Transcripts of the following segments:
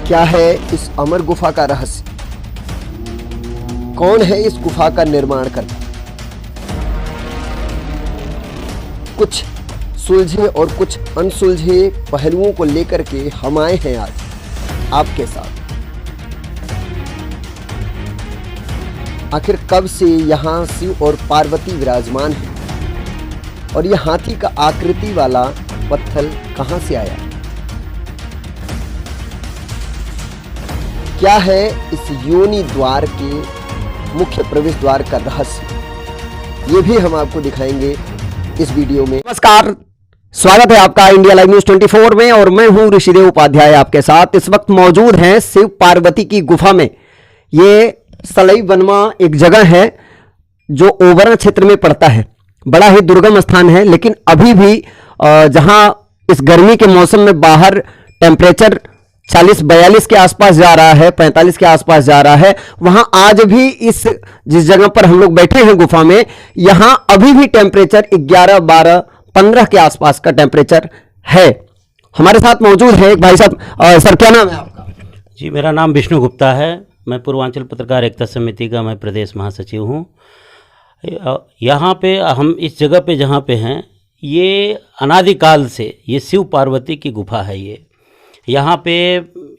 क्या है इस अमर गुफा का रहस्य? कौन है इस गुफा का निर्माण करता? कुछ सुलझे और कुछ अनसुलझे पहलुओं को लेकर के हम आए हैं आज आपके साथ। आखिर कब से यहाँ शिव और पार्वती विराजमान है और यह हाथी का आकृति वाला पत्थर कहां से आया? क्या है इस योनि द्वार के मुख्य प्रवेश द्वार का रहस्य? ये भी हम आपको दिखाएंगे इस वीडियो में। नमस्कार, स्वागत है आपका इंडिया लाइव न्यूज 24 में और मैं हूं ऋषिदेव उपाध्याय आपके साथ। इस वक्त मौजूद हैं शिव पार्वती की गुफा में। ये सलई बनवा एक जगह है जो ओबरा क्षेत्र में पड़ता है। बड़ा ही दुर्गम स्थान है, लेकिन अभी भी जहां इस गर्मी के मौसम में बाहर टेम्परेचर 40-42 के आसपास जा रहा है, 45 के आसपास जा रहा है, वहां आज भी जिस जगह पर हम लोग बैठे हैं गुफा में, यहां अभी भी टेम्परेचर 11, 12, 15 के आसपास का टेम्परेचर है। हमारे साथ मौजूद है एक भाई साहब। सर, क्या नाम है आपका? जी, मेरा नाम विष्णु गुप्ता है। मैं पूर्वांचल पत्रकार एकता समिति का मैं प्रदेश महासचिव हूँ। यहाँ पे हम इस जगह पे जहाँ पे हैं, ये अनादिकाल से ये शिव पार्वती की गुफा है। ये यहाँ पे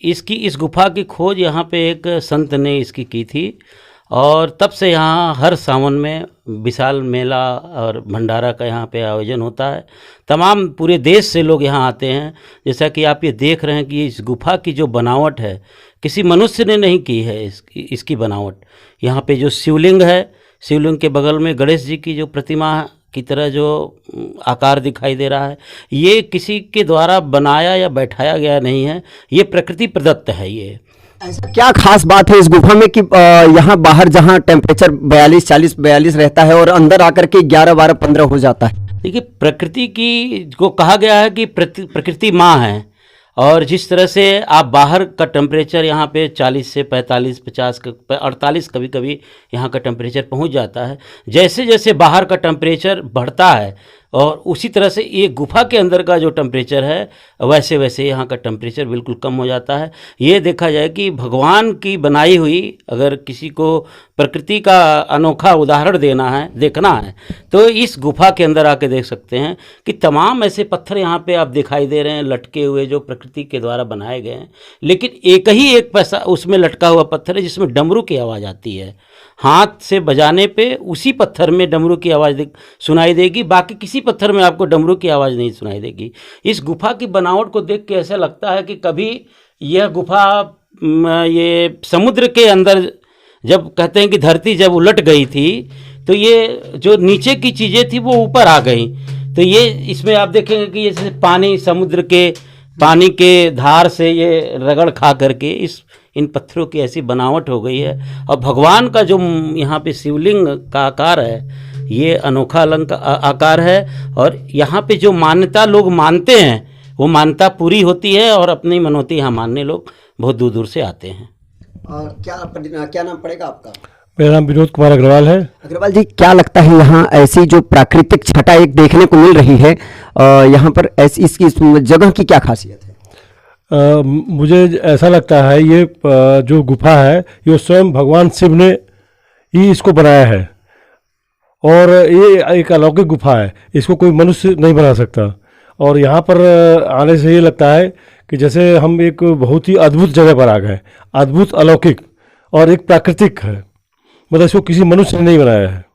इस गुफा की खोज यहाँ पे एक संत ने इसकी की थी और तब से यहाँ हर सावन में विशाल मेला और भंडारा का यहाँ पे आयोजन होता है। तमाम पूरे देश से लोग यहाँ आते हैं। जैसा कि आप ये देख रहे हैं कि इस गुफा की जो बनावट है, किसी मनुष्य ने नहीं की है इसकी बनावट। यहाँ पे जो शिवलिंग है, शिवलिंग के बगल में गणेश जी की जो प्रतिमा की तरह जो आकार दिखाई दे रहा है, ये किसी के द्वारा बनाया या बैठाया गया नहीं है, ये प्रकृति प्रदत्त है। ये ऐसा क्या खास बात है इस गुफा में कि यहाँ बाहर जहाँ टेम्परेचर 42 रहता है और अंदर आकर के 11, 12, 15 हो जाता है? देखिए, प्रकृति की को कहा गया है कि प्रकृति माँ है, और जिस तरह से आप बाहर का टेम्परेचर यहाँ पे 40 से 45, 50, 48 कभी कभी यहाँ का टेम्परेचर पहुँच जाता है। जैसे जैसे बाहर का टेम्परेचर बढ़ता है और उसी तरह से ये गुफा के अंदर का जो टेम्परेचर है, वैसे वैसे यहाँ का टेम्परेचर बिल्कुल कम हो जाता है। ये देखा जाए कि भगवान की बनाई हुई, अगर किसी को प्रकृति का अनोखा उदाहरण देखना है तो इस गुफा के अंदर आके देख सकते हैं कि तमाम ऐसे पत्थर यहाँ पे आप दिखाई दे रहे हैं लटके हुए, जो प्रकृति के द्वारा बनाए गए हैं। लेकिन एक पैसा उसमें लटका हुआ पत्थर है जिसमें डमरू की आवाज़ आती है। हाथ से बजाने पे उसी पत्थर में डमरू की आवाज़ सुनाई देगी, बाकी किसी पत्थर में आपको डमरू की आवाज़ नहीं सुनाई देगी। इस गुफा की बनावट को देख के ऐसा लगता है कि कभी यह गुफा ये समुद्र के अंदर, जब कहते हैं कि धरती जब उलट गई थी तो ये जो नीचे की चीज़ें थी वो ऊपर आ गई। तो ये इसमें आप देखेंगे कि जैसे पानी, समुद्र के पानी के धार से ये रगड़ खा करके इन पत्थरों की ऐसी बनावट हो गई है। और भगवान का जो यहाँ पे शिवलिंग का आकार है, ये अनोखा आकार है। और यहाँ पे जो मान्यता लोग मानते हैं, वो मान्यता पूरी होती है और अपनी मनौती यहाँ मानने लोग बहुत दूर दूर से आते हैं। क्या नाम पड़ेगा आपका? मेरा नाम विनोद कुमार अग्रवाल है। अग्रवाल जी, क्या लगता है यहाँ ऐसी जो प्राकृतिक छटा एक देखने को मिल रही है, यहाँ पर ऐसी इसकी जगह की क्या खासियत है? मुझे ऐसा लगता है ये जो गुफा है, ये स्वयं भगवान शिव ने ही इसको बनाया है और ये एक अलौकिक गुफा है, इसको कोई मनुष्य नहीं बना सकता। और यहाँ पर आने से ये लगता है कि जैसे हम एक बहुत ही अद्भुत जगह पर आ गए। अद्भुत, अलौकिक और एक प्राकृतिक है, मतलब इसको किसी मनुष्य ने नहीं बनाया है।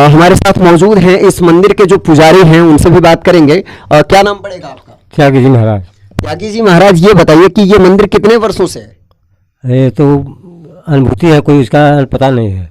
हमारे साथ मौजूद हैं इस मंदिर के जो पुजारी हैं, उनसे भी बात करेंगे। क्या नाम पड़ेगा आपका? त्यागी जी महाराज। त्यागी जी महाराज, ये बताइए कि ये मंदिर कितने वर्षों से है? ये तो अनुभूति है, कोई इसका पता नहीं है।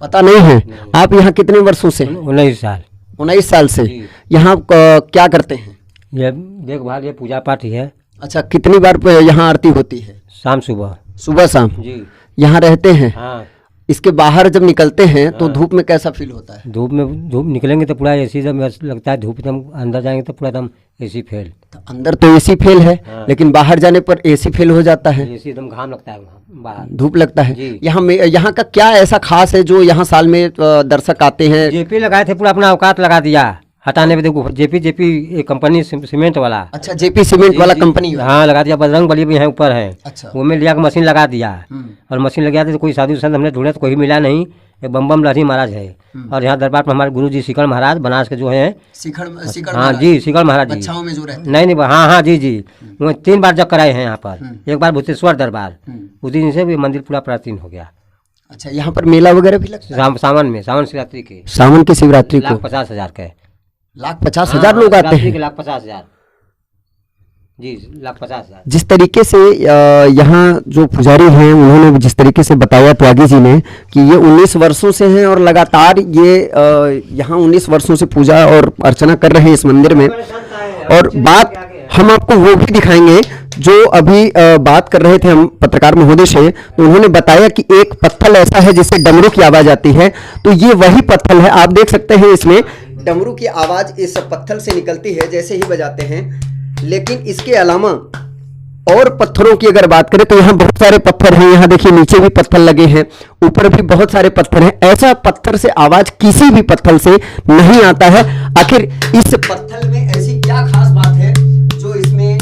पता नहीं है। आप यहाँ कितने वर्षों से? 19 साल। 19 साल से यहाँ क्या करते हैं? ये देखभाल, ये पूजा पाठ ही है। अच्छा, कितनी बार यहाँ आरती होती है? शाम सुबह। सुबह शाम जी। यहाँ रहते हैं? हाँ। इसके बाहर जब निकलते हैं तो धूप में कैसा फील होता है? धूप निकलेंगे तो पूरा एसी एकदम लगता है, धूप एकदम अंदर जाएंगे तो पूरा एकदम एसी फेल। तो अंदर तो एसी फेल है। हाँ। लेकिन बाहर जाने पर एसी फेल हो जाता है। एसी एकदम घाम लगता है, बाहर धूप लगता है। यहाँ का क्या ऐसा खास है जो यहाँ साल में दर्शक आते हैं? जेपी लगाए थे, पूरा अपना औकात लगा दिया। हटाने पे देखो जेपी कंपनी सीमेंट वाला। अच्छा, जेपी सीमेंट वाला कंपनी। हाँ लगा दिया, बजरंग बली भी यहाँ ऊपर है। अच्छा। वो में लिया के मशीन लगा दिया, और मशीन लगा दी तो कोई साधु संत हमने ढूंढे तो कोई मिला नहीं। एक बम लहरी महाराज है, और यहाँ दरबार पर हमारे गुरु जी शिखर महाराज बनारस के जो है। हाँ जी, शिखर महाराज जी में जो रहते। नहीं, हाँ जी वो 3 बार जग कराए हैं यहाँ पर। एक बार भूतेश्वर दरबार, उस दिन से भी मंदिर पूरा प्राचीन हो गया। अच्छा, यहाँ पर मेला वगैरह भी लगता है? सावन शिवरात्रि के, सावन की शिवरात्रि को 1,50,000 के। 1,50,000 लोग आते हैं? 1,50,000 जी, 1,50,000। जिस तरीके से यहाँ जो पुजारी हैं उन्होंने जिस तरीके से बताया त्यागी जी ने कि ये 19 वर्षों से हैं और लगातार ये यहाँ 19 वर्षों से पूजा और अर्चना कर रहे हैं इस मंदिर में। और बात हम आपको वो भी दिखाएंगे जो अभी बात कर रहे थे हम पत्रकार महोदय से, तो उन्होंने बताया कि एक पत्थर ऐसा है जिससे डमरू की आवाज आती है, तो ये वही पत्थर है। आप देख सकते हैं इसमें डमरू की आवाज इस पत्थर से निकलती है जैसे ही बजाते हैं। लेकिन इसके अलावा और पत्थरों की अगर बात करें तो यहाँ बहुत सारे पत्थर हैं। यहाँ देखिए नीचे भी पत्थर लगे हैं, ऊपर भी बहुत सारे पत्थर हैं। ऐसा पत्थर से आवाज किसी भी पत्थर से नहीं आता है। आखिर इस पत्थर में ऐसी क्या खास बात है जो इसमें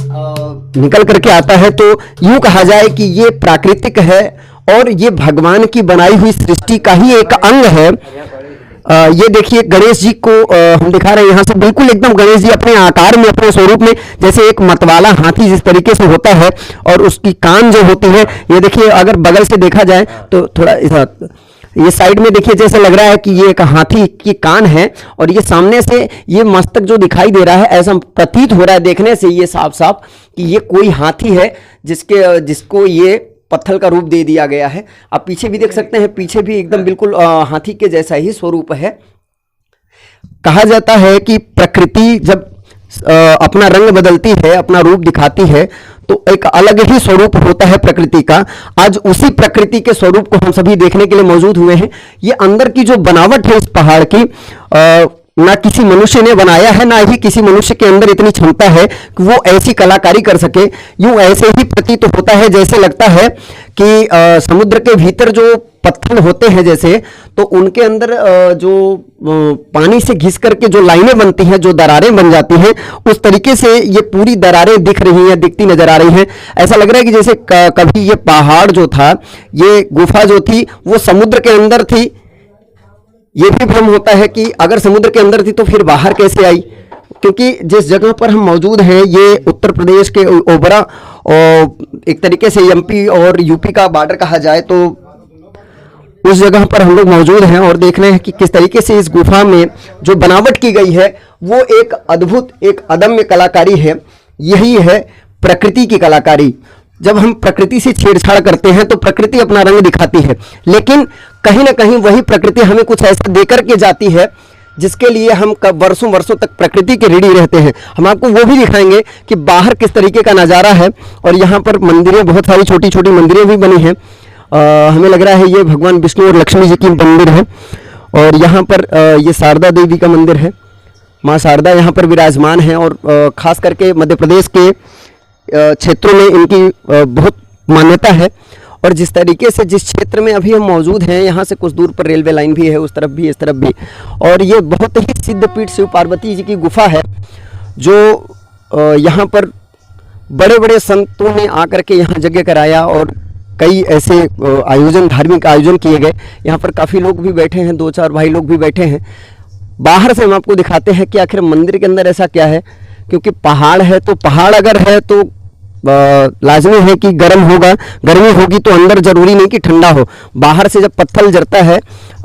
निकल करके आता है? तो यूं कहा जाए कि ये प्राकृतिक है और ये भगवान की बनाई हुई सृष्टि का ही एक अंग है। ये देखिए गणेश जी को हम दिखा रहे हैं यहाँ से, बिल्कुल एकदम गणेश जी अपने आकार में, अपने स्वरूप में, जैसे एक मतवाला हाथी जिस तरीके से होता है और उसकी कान जो होती है, ये देखिए अगर बगल से देखा जाए तो थोड़ा ये साइड में देखिए जैसे लग रहा है कि ये एक हाथी की कान है, और ये सामने से ये मस्तक जो दिखाई दे रहा है ऐसा प्रतीत हो रहा है देखने से ये साफ साफ कि ये कोई हाथी है जिसको ये पत्थर का रूप दे दिया गया है। आप पीछे भी देख सकते हैं, पीछे भी एकदम बिल्कुल हाथी के जैसा ही स्वरूप है। कहा जाता है कि प्रकृति जब अपना रंग बदलती है, अपना रूप दिखाती है, तो एक अलग ही स्वरूप होता है प्रकृति का। आज उसी प्रकृति के स्वरूप को हम सभी देखने के लिए मौजूद हुए हैं। ये अंदर की जो बनावट है इस पहाड़ की, ना किसी मनुष्य ने बनाया है, ना ही किसी मनुष्य के अंदर इतनी क्षमता है कि वो ऐसी कलाकारी कर सके। यूं ऐसे ही प्रतीत होता है जैसे लगता है कि समुद्र के भीतर जो पत्थर होते हैं जैसे, तो उनके अंदर जो पानी से घिस करके जो लाइनें बनती हैं, जो दरारें बन जाती हैं, उस तरीके से ये पूरी दरारें दिख रही हैं, दिखती नजर आ रही हैं। ऐसा लग रहा है कि जैसे कभी ये पहाड़ जो था, ये गुफा जो थी वो समुद्र के अंदर थी। ये भी भ्रम होता है कि अगर समुद्र के अंदर थी तो फिर बाहर कैसे आई, क्योंकि जिस जगह पर हम मौजूद हैं ये उत्तर प्रदेश के ओबरा और एक तरीके से एमपी और यूपी का बॉर्डर कहा जाए, तो उस जगह पर हम लोग मौजूद हैं और देख रहे हैं कि किस तरीके से इस गुफा में जो बनावट की गई है वो एक अद्भुत, एक अदम्य कलाकारी है। यही है प्रकृति की कलाकारी। जब हम प्रकृति से छेड़छाड़ करते हैं तो प्रकृति अपना रंग दिखाती है, लेकिन कहीं ना कहीं वही प्रकृति हमें कुछ ऐसा देकर के जाती है जिसके लिए हम वर्षों वर्षों तक प्रकृति के ऋणी रहते हैं। हम आपको वो भी दिखाएंगे कि बाहर किस तरीके का नज़ारा है। और यहाँ पर मंदिरें, बहुत सारी छोटी छोटी मंदिरें भी बनी हैं। हमें लग रहा है ये भगवान विष्णु और लक्ष्मी जी की मंदिर है। और यहाँ पर ये शारदा देवी का मंदिर है, माँ शारदा यहाँ पर विराजमान है। और खास करके मध्य प्रदेश के क्षेत्रों में इनकी बहुत मान्यता है। और जिस तरीके से जिस क्षेत्र में अभी हम मौजूद हैं, यहाँ से कुछ दूर पर रेलवे लाइन भी है, उस तरफ भी, इस तरफ भी। और ये बहुत ही सिद्ध पीठ शिव पार्वती जी की गुफा है, जो यहाँ पर बड़े बड़े संतों ने आकर के यहाँ यज्ञ कराया और कई ऐसे आयोजन, धार्मिक आयोजन किए गए। यहाँ पर काफ़ी लोग भी बैठे हैं, 2-4 भाई लोग भी बैठे हैं। बाहर से हम आपको दिखाते हैं कि आखिर मंदिर के अंदर ऐसा क्या है, क्योंकि पहाड़ है तो पहाड़ अगर है तो लाजमी है कि गर्म होगा, गर्मी होगी तो अंदर जरूरी नहीं कि ठंडा हो। बाहर से जब पत्थर जरता है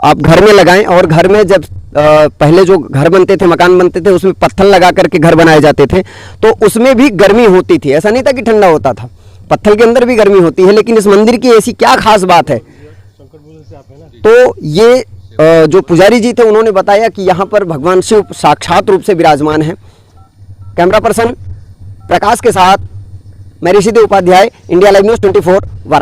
आप घर में लगाएं, और घर में जब पहले जो घर बनते थे, मकान बनते थे, उसमें पत्थर लगा करके घर बनाए जाते थे, तो उसमें भी गर्मी होती थी। ऐसा नहीं था कि ठंडा होता था, पत्थर के अंदर भी गर्मी होती है। लेकिन इस मंदिर की ऐसी क्या खास बात है, तो ये जो पुजारी जी थे उन्होंने बताया कि यहाँ पर भगवान शिव साक्षात रूप से विराजमान है। कैमरा पर्सन प्रकाश के साथ मैं Rishidev Upadhyay, India live news 24 Varanasi.